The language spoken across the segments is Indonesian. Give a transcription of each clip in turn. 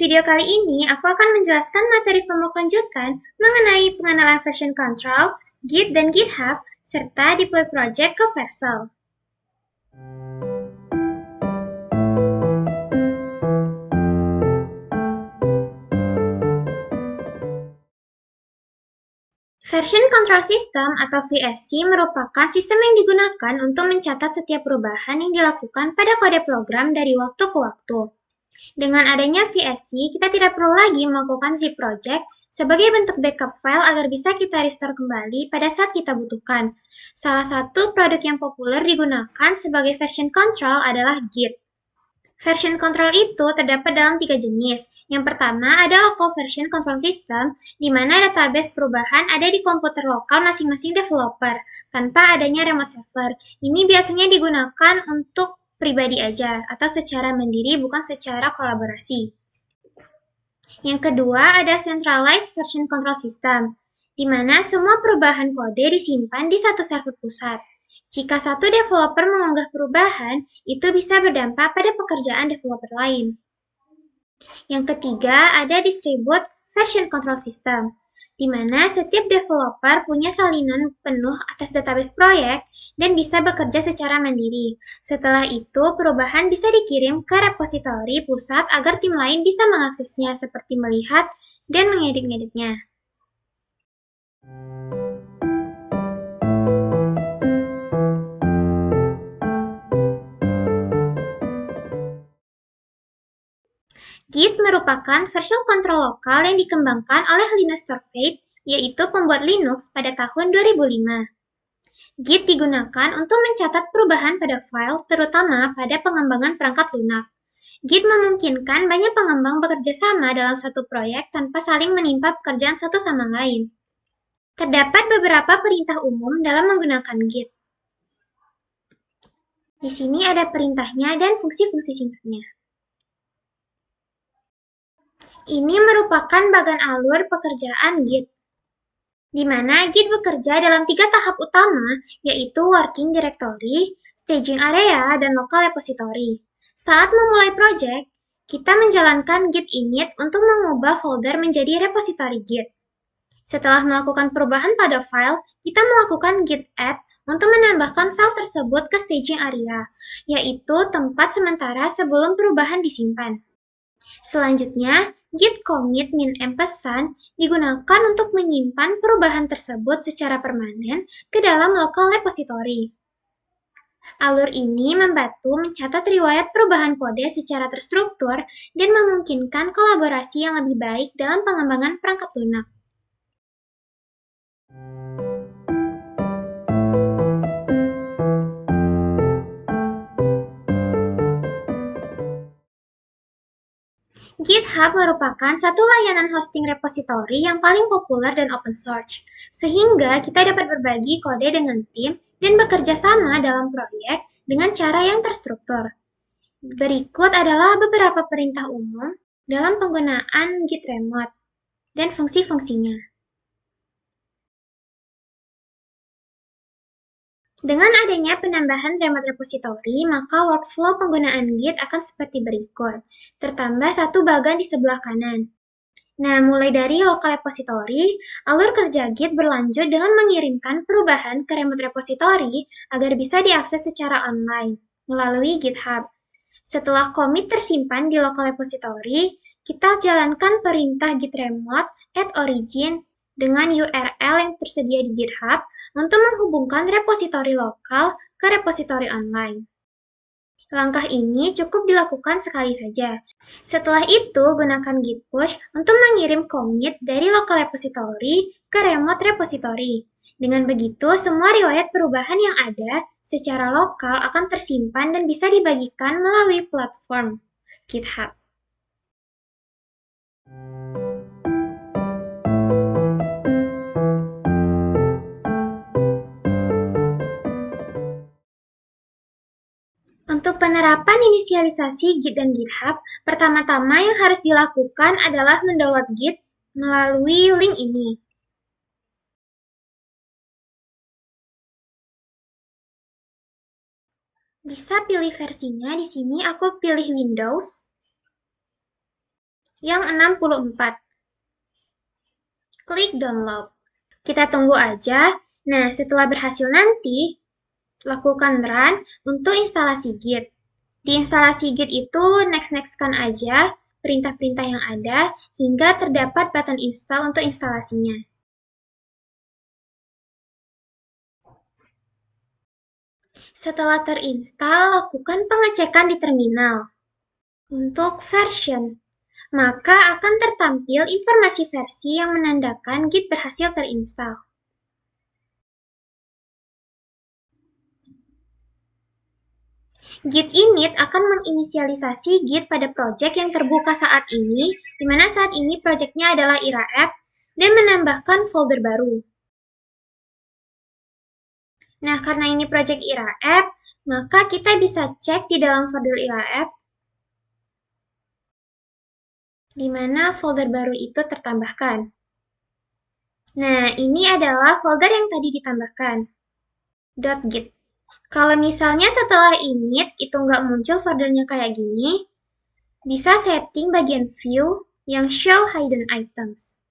video kali ini, aku akan menjelaskan materi pemrograman lanjutan mengenai pengenalan version control, Git dan GitHub, serta deploy project ke Vercel. Version Control System atau VSC merupakan sistem yang digunakan untuk mencatat setiap perubahan yang dilakukan pada kode program dari waktu ke waktu. Dengan adanya VSC, kita tidak perlu lagi melakukan zip project sebagai bentuk backup file agar bisa kita restore kembali pada saat kita butuhkan. Salah satu produk yang populer digunakan sebagai version control adalah Git. Version control itu terdapat dalam 3 jenis. Yang pertama ada local version control system, di mana database perubahan ada di komputer lokal masing-masing developer, tanpa adanya remote server. Ini biasanya digunakan untuk pribadi aja, atau secara mandiri bukan secara kolaborasi. Yang kedua ada centralized version control system, di mana semua perubahan kode disimpan di satu server pusat. Jika satu developer mengunggah perubahan, itu bisa berdampak pada pekerjaan developer lain. Yang ketiga, ada distribute version control system, di mana setiap developer punya salinan penuh atas database proyek dan bisa bekerja secara mandiri. Setelah itu, perubahan bisa dikirim ke repositori pusat agar tim lain bisa mengaksesnya seperti melihat dan mengedit-ngeditnya. Git merupakan version control lokal yang dikembangkan oleh Linus Torvalds, yaitu pembuat Linux pada tahun 2005. Git digunakan untuk mencatat perubahan pada file, terutama pada pengembangan perangkat lunak. Git memungkinkan banyak pengembang bekerja sama dalam satu proyek tanpa saling menimpa pekerjaan satu sama lain. Terdapat beberapa perintah umum dalam menggunakan Git. Di sini ada perintahnya dan fungsi-fungsi singkatnya. Ini merupakan bagan alur pekerjaan Git, di mana Git bekerja dalam 3 tahap utama, yaitu working directory, staging area, dan local repository. Saat memulai project, kita menjalankan git init untuk mengubah folder menjadi repository Git. Setelah melakukan perubahan pada file, kita melakukan git add untuk menambahkan file tersebut ke staging area, yaitu tempat sementara sebelum perubahan disimpan. Selanjutnya, git commit min ampersand digunakan untuk menyimpan perubahan tersebut secara permanen ke dalam local repository. Alur ini membantu mencatat riwayat perubahan kode secara terstruktur dan memungkinkan kolaborasi yang lebih baik dalam pengembangan perangkat lunak. GitHub merupakan satu layanan hosting repository yang paling populer dan open source, sehingga kita dapat berbagi kode dengan tim dan bekerja sama dalam proyek dengan cara yang terstruktur. Berikut adalah beberapa perintah umum dalam penggunaan Git remote dan fungsi-fungsinya. Dengan adanya penambahan remote repository, maka workflow penggunaan Git akan seperti berikut. Tertambah satu bagan di sebelah kanan. Nah, mulai dari local repository, alur kerja Git berlanjut dengan mengirimkan perubahan ke remote repository agar bisa diakses secara online melalui GitHub. Setelah commit tersimpan di local repository, kita jalankan perintah git remote add origin dengan URL yang tersedia di GitHub untuk menghubungkan repositori lokal ke repositori online. Langkah ini cukup dilakukan sekali saja. Setelah itu, gunakan git push untuk mengirim commit dari local repository ke remote repository. Dengan begitu, semua riwayat perubahan yang ada secara lokal akan tersimpan dan bisa dibagikan melalui platform GitHub. Untuk penerapan inisialisasi Git dan GitHub, pertama-tama yang harus dilakukan adalah mendownload Git melalui link ini. Bisa pilih versinya, di sini aku pilih Windows. yang 64. Klik download. Kita tunggu aja. Nah, setelah berhasil nanti, lakukan run untuk instalasi Git. Di instalasi Git itu next-nextkan aja perintah-perintah yang ada hingga terdapat button install untuk instalasinya. Setelah terinstall, lakukan pengecekan di terminal. Untuk version, maka akan tertampil informasi versi yang menandakan Git berhasil terinstall. Git init akan menginisialisasi Git pada project yang terbuka saat ini, di mana saat ini projectnya adalah Ira App, dan menambahkan folder baru. Nah, karena ini project Ira App, maka kita bisa cek di dalam folder Ira App, di mana folder baru itu tertambahkan. Nah, ini adalah folder yang tadi ditambahkan, .git. Kalau misalnya setelah init itu nggak muncul foldernya kayak gini, bisa setting bagian view yang show hidden items.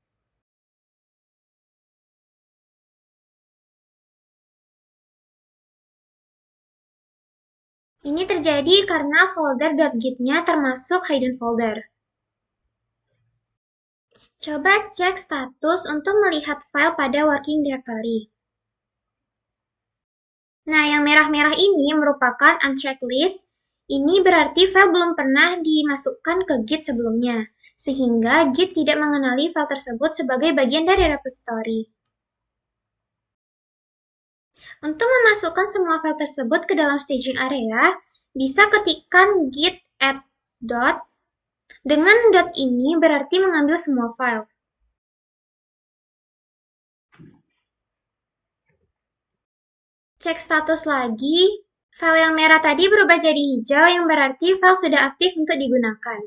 Ini terjadi karena folder .git-nya termasuk hidden folder. Coba cek status untuk melihat file pada working directory. Nah, yang merah-merah ini merupakan untracked list. Ini berarti file belum pernah dimasukkan ke Git sebelumnya, sehingga Git tidak mengenali file tersebut sebagai bagian dari repository. Untuk memasukkan semua file tersebut ke dalam staging area, bisa ketikkan git add dot. Dengan dot ini berarti mengambil semua file. Cek status lagi, file yang merah tadi berubah jadi hijau yang berarti file sudah aktif untuk digunakan.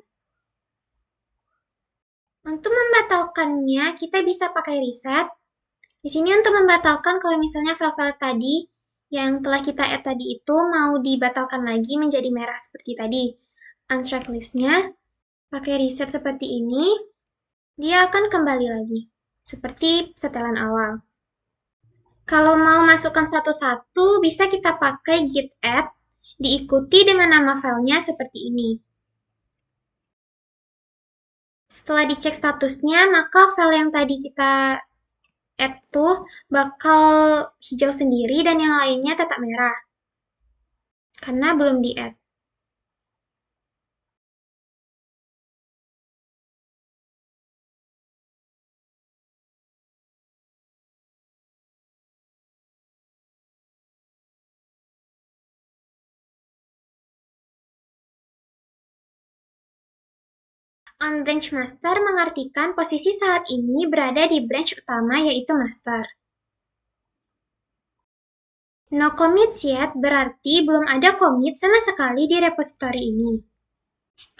Untuk membatalkannya, kita bisa pakai reset. Di sini untuk membatalkan kalau misalnya file-file tadi yang telah kita add tadi itu mau dibatalkan lagi menjadi merah seperti tadi. Untracked list-nya, pakai reset seperti ini, dia akan kembali lagi, seperti setelan awal. Kalau mau masukkan satu-satu, bisa kita pakai git add, diikuti dengan nama filenya seperti ini. Setelah dicek statusnya, maka file yang tadi kita add tuh bakal hijau sendiri dan yang lainnya tetap merah. Karena belum di-add. On branch master mengartikan posisi saat ini berada di branch utama yaitu master. No commits yet berarti belum ada commit sama sekali di repository ini.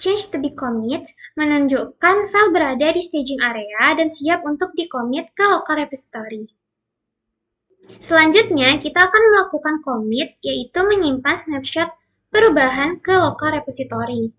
Change to be commit menunjukkan file berada di staging area dan siap untuk di-commit ke local repository. Selanjutnya, kita akan melakukan commit, yaitu menyimpan snapshot perubahan ke local repository.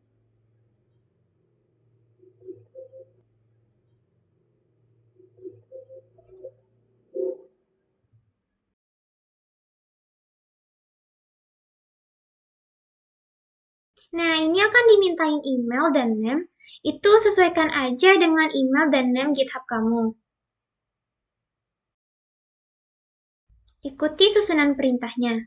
Nah, ini akan dimintain email dan name. Itu sesuaikan aja dengan email dan name GitHub kamu. Ikuti susunan perintahnya.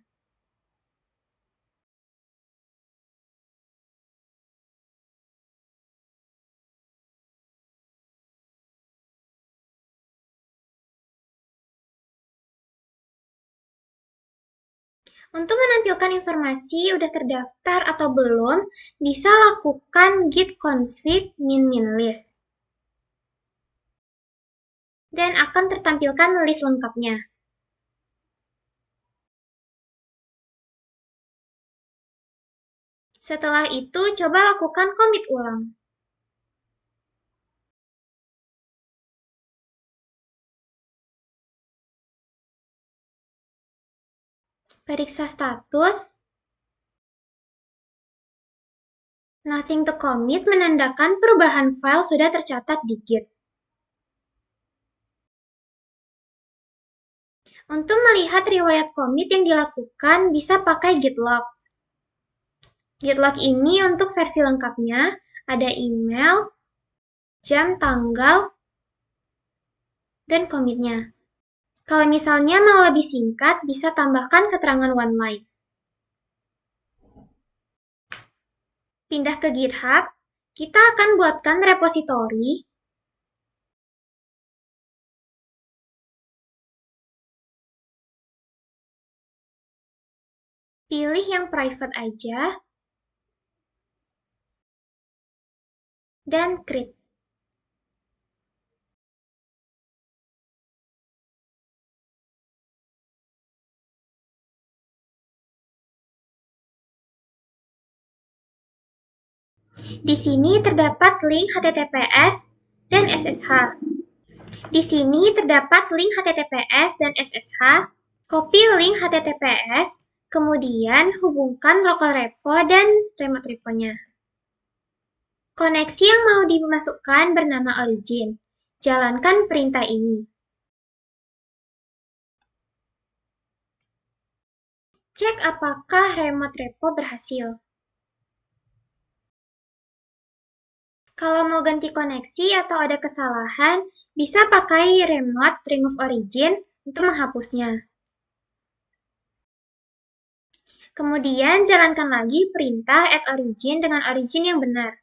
Untuk menampilkan informasi udah terdaftar atau belum, bisa lakukan git config min list. Dan akan tertampilkan list lengkapnya. Setelah itu, coba lakukan commit ulang. Periksa status. Nothing to commit menandakan perubahan file sudah tercatat di Git. Untuk melihat riwayat commit yang dilakukan, bisa pakai git log. Git log ini untuk versi lengkapnya, ada email, jam, tanggal, dan commitnya. Kalau misalnya mau lebih singkat, bisa tambahkan keterangan one line. Pindah ke GitHub, kita akan buatkan repositori. Pilih yang private aja, dan create. Di sini terdapat link HTTPS dan SSH. Di sini terdapat link HTTPS dan SSH. Copy link HTTPS, kemudian hubungkan local repo dan remote repo-nya. Koneksi yang mau dimasukkan bernama origin. Jalankan perintah ini. Cek apakah remote repo berhasil. Kalau mau ganti koneksi atau ada kesalahan, bisa pakai remote remove origin untuk menghapusnya. Kemudian jalankan lagi perintah add origin dengan origin yang benar.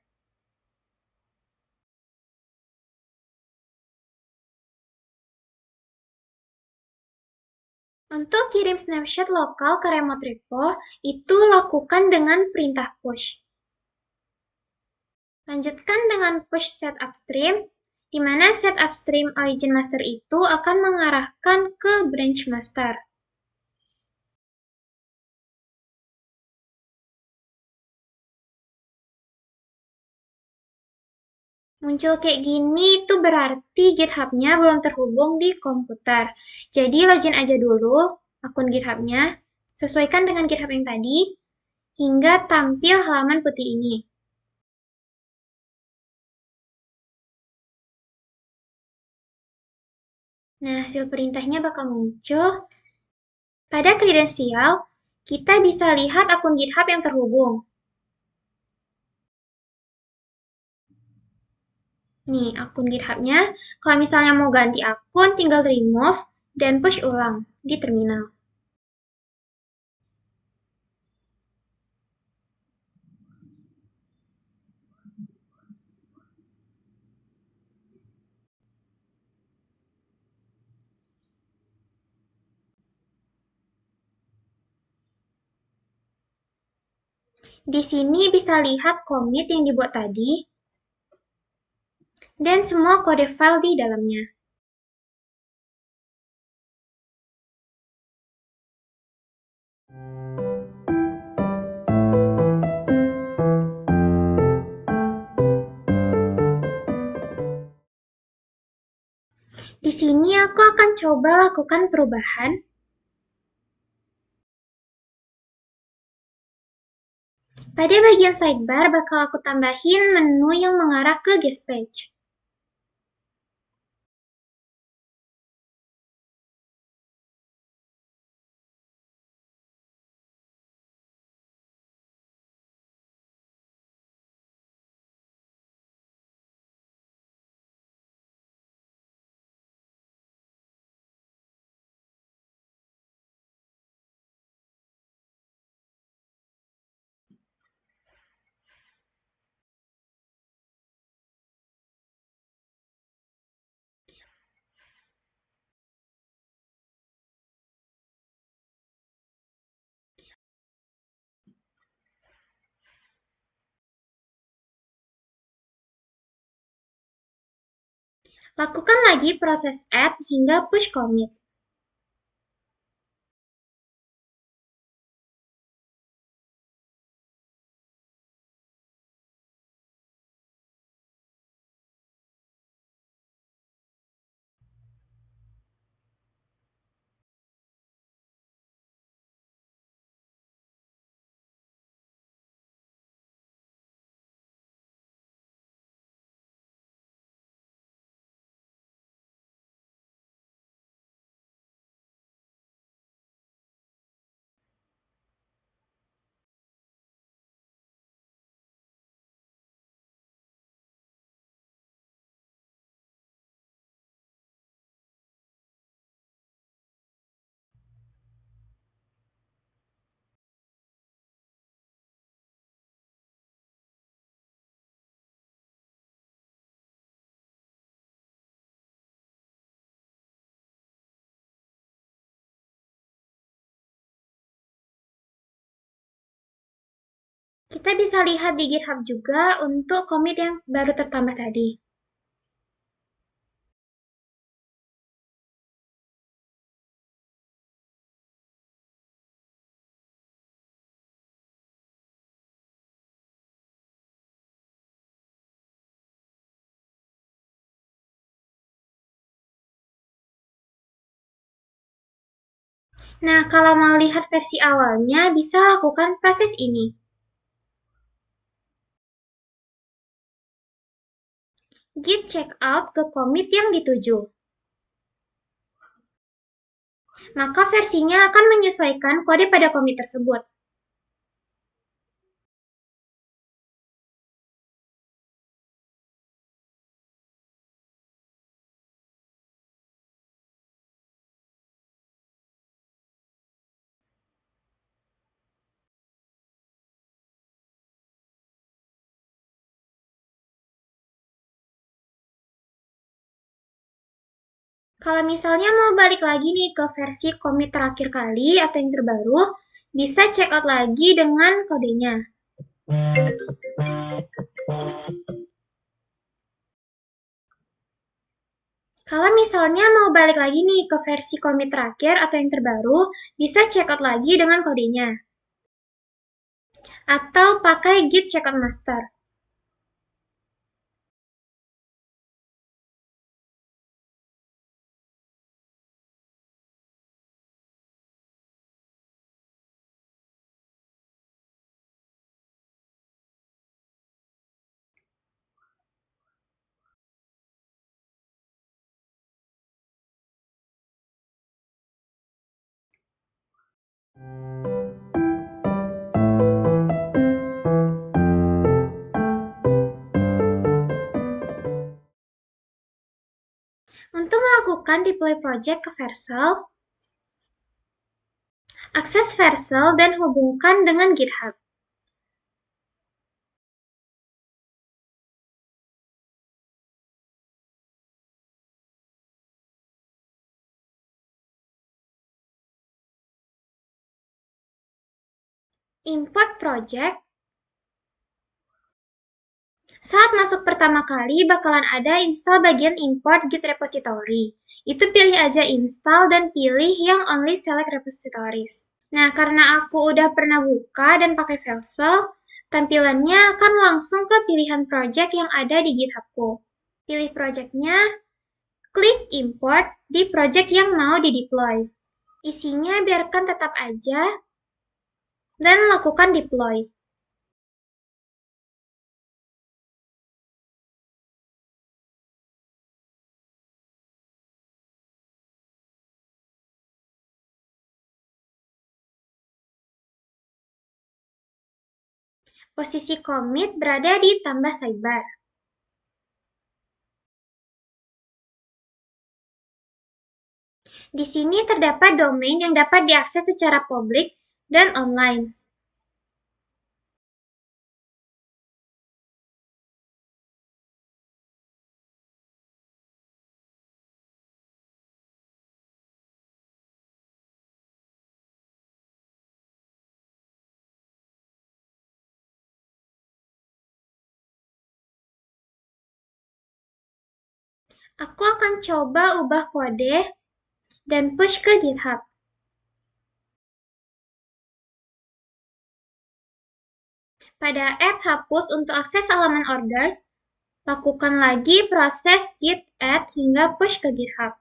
Untuk kirim snapshot lokal ke remote repo, itu lakukan dengan perintah push. Lanjutkan dengan push set upstream, di mana set upstream origin master itu akan mengarahkan ke branch master. Muncul kayak gini itu berarti GitHub-nya belum terhubung di komputer. Jadi login aja dulu akun GitHub-nya, sesuaikan dengan GitHub yang tadi, hingga tampil halaman putih ini. Nah, hasil perintahnya bakal muncul. Pada kredensial, kita bisa lihat akun GitHub yang terhubung. Nih, akun GitHub-nya. Kalau misalnya mau ganti akun, tinggal remove dan push ulang di terminal. Di sini bisa lihat commit yang dibuat tadi, dan semua kode file di dalamnya. Di sini aku akan coba lakukan perubahan. Pada bagian sidebar bakal aku tambahin menu yang mengarah ke guest page. Lakukan lagi proses add hingga push commit. Kita bisa lihat di GitHub juga untuk commit yang baru tertambah tadi. Nah, kalau mau lihat versi awalnya, bisa lakukan proses ini. Git checkout ke commit yang dituju. Maka versinya akan menyesuaikan kode pada commit tersebut. Kalau misalnya mau balik lagi nih ke versi commit terakhir kali atau yang terbaru, bisa checkout lagi dengan kodenya. Kalau misalnya mau balik lagi nih ke versi commit terakhir atau yang terbaru, bisa checkout lagi dengan kodenya. Atau pakai git checkout master. Untuk melakukan deploy project ke Vercel, akses Vercel dan hubungkan dengan GitHub. Import project. Saat masuk pertama kali bakalan ada install bagian import git repository. Itu pilih aja install dan pilih yang only select repositories. Nah, karena aku udah pernah buka dan pakai Vercel, tampilannya akan langsung ke pilihan project yang ada di GitHubku. Pilih projectnya, klik import di project yang mau dideploy. Isinya biarkan tetap aja, dan lakukan deploy. Posisi commit berada di tambah sidebar. Di sini terdapat domain yang dapat diakses secara publik dan online. Aku akan coba ubah kode dan push ke GitHub. Pada app hapus untuk akses halaman orders, lakukan lagi proses git add hingga push ke GitHub.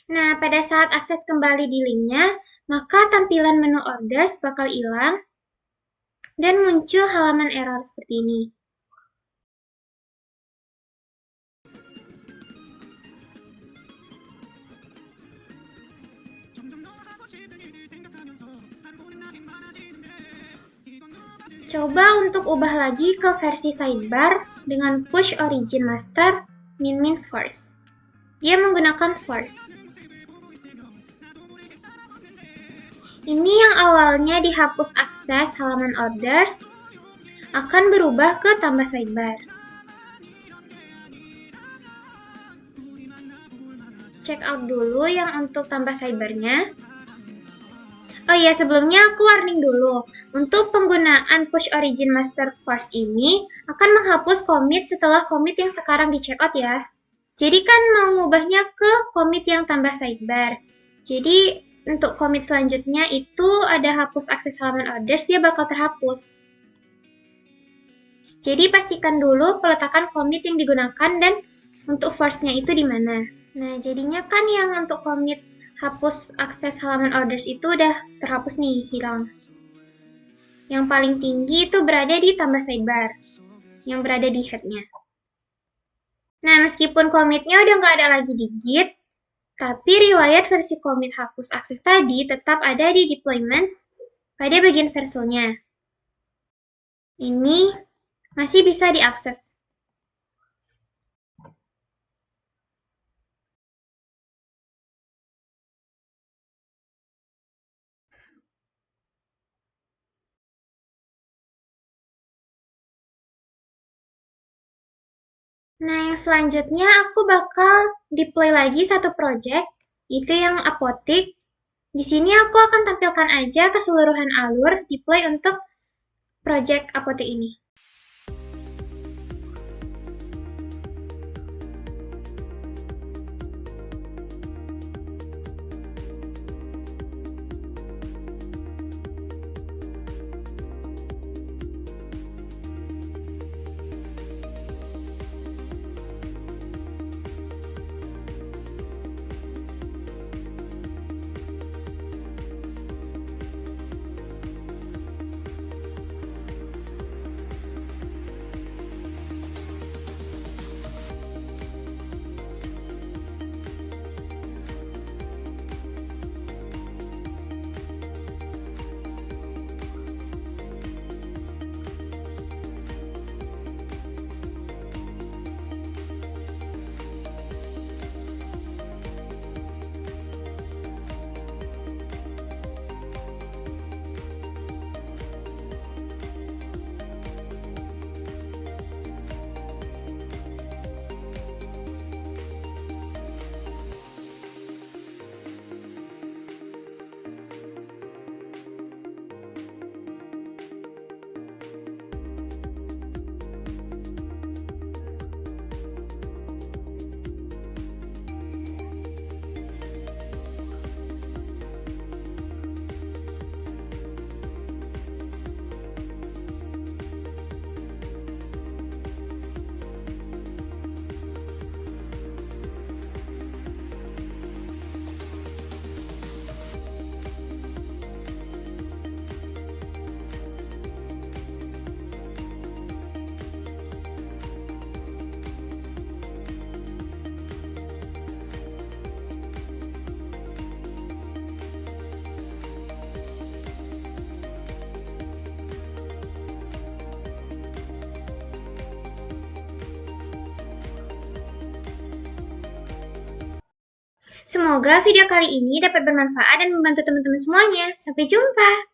Nah, pada saat akses kembali di linknya, maka tampilan menu orders bakal hilang dan muncul halaman error seperti ini. Coba untuk ubah lagi ke versi sidebar dengan push origin master min first. Dia menggunakan first. Ini yang awalnya dihapus akses halaman orders akan berubah ke tambah sidebar. Check out dulu yang untuk tambah sidebarnya. Oh iya, sebelumnya aku warning dulu. Untuk penggunaan push origin master first ini akan menghapus commit setelah commit yang sekarang di checkout ya. Jadi kan mau ngubahnya ke commit yang tambah sidebar. Jadi untuk commit selanjutnya itu ada hapus akses halaman orders, dia bakal terhapus. Jadi pastikan dulu peletakan commit yang digunakan dan untuk first-nya itu di mana. Nah, jadinya kan yang untuk commit hapus akses halaman orders itu udah terhapus nih, hilang. Yang paling tinggi itu berada di tambah sidebar, yang berada di head-nya. Nah, meskipun commit-nya udah nggak ada lagi di Git, tapi riwayat versi commit hapus akses tadi tetap ada di deployments pada bagian versilnya. Ini masih bisa diakses. Nah, yang selanjutnya aku bakal deploy lagi satu project, itu yang apotik. Di sini aku akan tampilkan aja keseluruhan alur deploy untuk project apotik ini. Semoga video kali ini dapat bermanfaat dan membantu teman-teman semuanya. Sampai jumpa!